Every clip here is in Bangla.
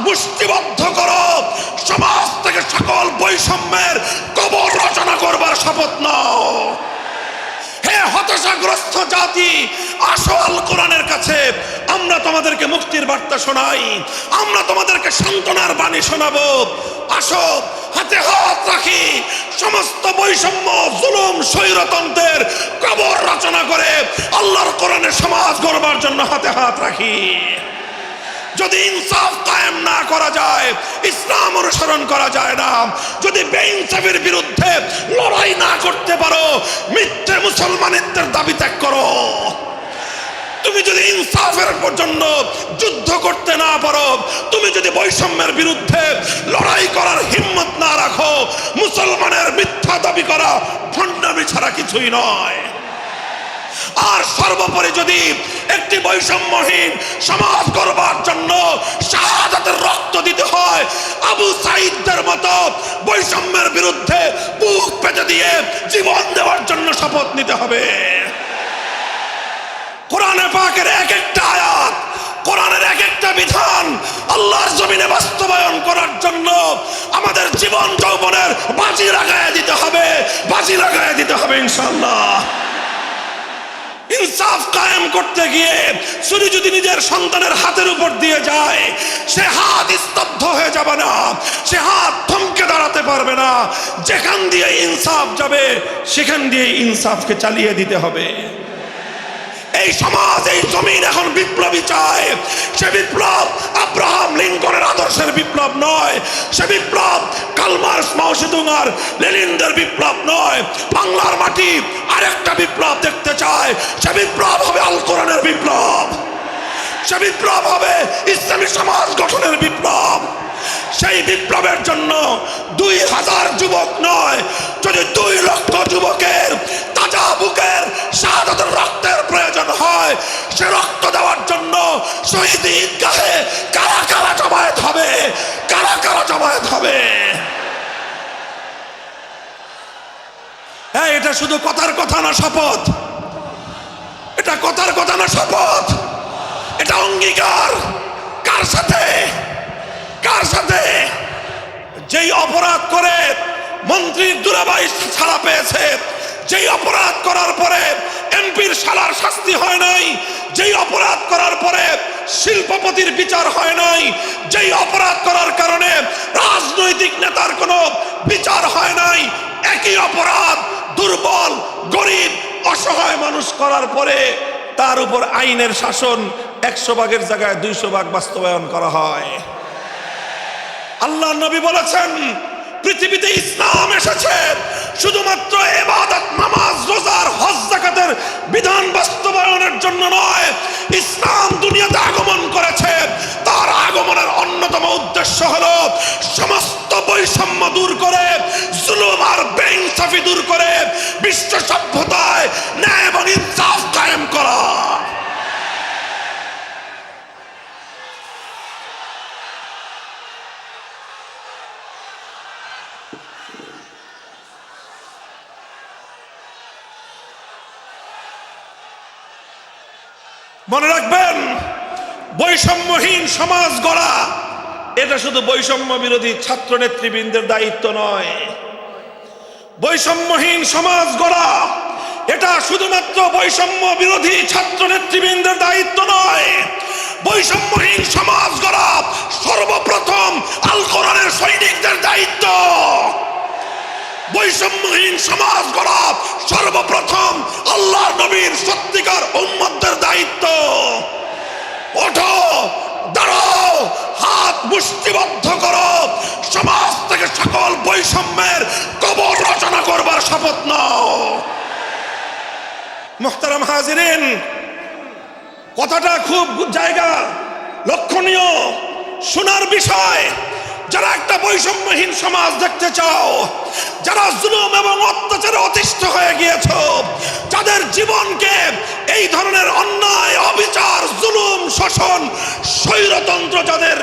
মুষ্টিবদ্ধ করো, সমাজ থেকে সকল বৈষম্যের কবর রচনা করবার শপথ নাও। হে হতাশাগ্রস্ত জাতি, আসো আল কোরআনের কাছে, আমরা তোমাদেরকে মুক্তির বার্তা শোনাই, আমরা তোমাদেরকে সান্ত্বনার বাণী শোনাবো। আসো হাতে হাত রাখি, সমস্ত বৈষম্য, জুলুম, স্বৈরতন্ত্রের কবর রচনা করে আল্লাহর কোরআনের সমাজ গড়বার জন্য হাতে হাত রাখি। যদি ইনসাফ কায়েম না করা যায়, ইসলাম অনুসরণ করা যায় না, যদি বেইনসাফের বিরুদ্ধে লড়াই না করতে পারো, মিথ্যে মুসলমানিত্বের দাবি ত্যাগ করো। তুমি যদি ইনসাফের জন্য যুদ্ধ করতে না পারো, তুমি যদি বৈষম্যের বিরুদ্ধে লড়াই করার হিম্মত না রাখো, মুসলমানের মিথ্যা দাবি করা ভণ্ডামি ছাড়া কিছুই নয়। আর সর্বোপরি যদি একটি বৈষম্যহীন সমাজ গড়বার জন্য শাহাদাতের রক্ত দিতে হয়, আবু সাঈদদের মতো বৈষম্যের বিরুদ্ধে বুক পেতে দিয়ে জীবন দেওয়ার জন্য শপথ নিতে হবে। কোরআনে পাকের এক একটা আয়াত, কোরআনের এক একটা বিধান আল্লাহর জমিনে বাস্তবায়ন করার জন্য আমাদের জীবন যৌবনের বাজি লাগায় দিতে হবে, বাজি লাগায় দিতে হবে ইনশাআল্লাহ। ইনসাফ কায়েম করতে গিয়ে ছুরি যদি নিজের সন্তানের হাতের উপর দিয়ে যায়, সে হাত স্তব্ধ হয়ে যাবে না, সে হাত থমকে দাঁড়াতে পারবে না। যেখান দিয়ে ইনসাফ যাবে সেখান দিয়ে ইনসাফকে চালিয়ে দিতে হবে। এই সমাজ, এই জমিন এখন বিপ্লবী চায়। সে বিপ্লব আব্রাহাম লিঙ্কনের আদর্শের বিপ্লব নয়, সে বিপ্লব কার্ল মার্কস, মাও সেতুং আর লেনিনদের বিপ্লব নয়। বাংলার মাটি আরেকটা বিপ্লব দেখতে চায়, সে বিপ্লব হবে আল কোরআনের বিপ্লব, সে বিপ্লব হবে ইসলামী সমাজ গঠনের বিপ্লব। সেই বিপ্লবের জন্য 2000 যুবক নয়, যদি 2 লক্ষ যুবকের তাজা বুকের শাহাদাতের রক্তের প্রয়োজন হয়, সে রক্ত দেওয়ার জন্য শহীদ ঈদগাহে কারা কারা জমায়েত হবে, কারা কারা জমায়েত হবে। হ্যাঁ, এটা শুধু কথার কথা না, শপথ। এটা কথার কথা না, শপথ। এটা অঙ্গীকার। কার সাথে? কার সাথে? যেই অপরাধ করে মন্ত্রীর দুলাভাই ছাড়া পেয়েছে, যেই অপরাধ করার পরে এমপির শালার শাস্তি হয় নাই, যেই অপরাধ করার পরে শিল্পপতির বিচার হয় নাই, যেই অপরাধ করার কারণে রাজনৈতিক নেতার কোনো বিচার হয় নাই, একই অপরাধ দুর্বল, গরিব, অসহায় মানুষ করার পরে তার উপর আইনের শাসন 100 ভাগের জায়গায় 200 ভাগ বাস্তবায়ন করা হয়। আল্লাহ নবী বলেছেন, পৃথিবীতে ইসলাম এসেছে শুধুমাত্র ইবাদত, নামাজ, রোজার, হজ, যাকাতের বিধান বাস্তবায়নের জন্য নয়। ইসলাম দুনিয়াতে আগমন করেছে, তার আগমনের অন্যতম উদ্দেশ্য হলো সমস্ত বৈষম্য দূর করে, জুলুম আর বেইনসাফি দূর করে বিশ্ব সভ্যতায় ন্যায় এবং ইনসাফ কায়েম করা। মনে রাখবেন, বৈষম্যহীন সমাজ গড়া এটা শুধু বৈষম্য বিরোধী ছাত্র নেতৃবৃন্দের দায়িত্ব নয়। বৈষম্যহীন সমাজ গড়া এটা শুধুমাত্র বৈষম্য বিরোধী ছাত্র নেতৃবৃন্দের দায়িত্ব নয়। বৈষম্যহীন সমাজ গড়া সর্বপ্রথম আল কোরআনের সৈনিকদের দায়িত্ব। বৈষম্যহীন সমাজ গড়া সর্বপ্রথম আল্লাহর নবীর সত্যিকার উম্মতদের দায়িত্ব। ওঠো, দাঁড়াও, হাত মুষ্টিবদ্ধ করো, সমাজ থেকে সকল বৈষম্যের কবর রচনা করবার শপথ নাও। মুহতারাম হাজিরিন, কথাটা খুব জায়গা লক্ষণীয়, শোনার বিষয়। যারা একটা বৈষম্যহীন সমাজ দেখতে চাও, যারা জুলুম এবং অত্যাচারে অতিষ্ঠ হয়ে গিয়েছ, যাদের জীবনকে এই ধরনের অন্যায়, অবিচার, জুলুম, শোষণ, স্বৈরতন্ত্র যাদের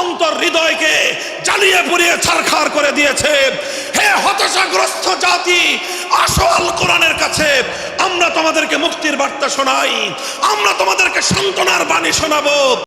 অন্তর হৃদয়কে জ্বালিয়ে পুড়িয়ে ছারখার করে দিয়েছে, হে হতাশাগ্রস্ত জাতি, আসো আল কোরআনের কাছে, আমরা তোমাদেরকে মুক্তির বার্তা শোনাই, আমরা তোমাদেরকে সান্ত্বনার বাণী শোনাবো।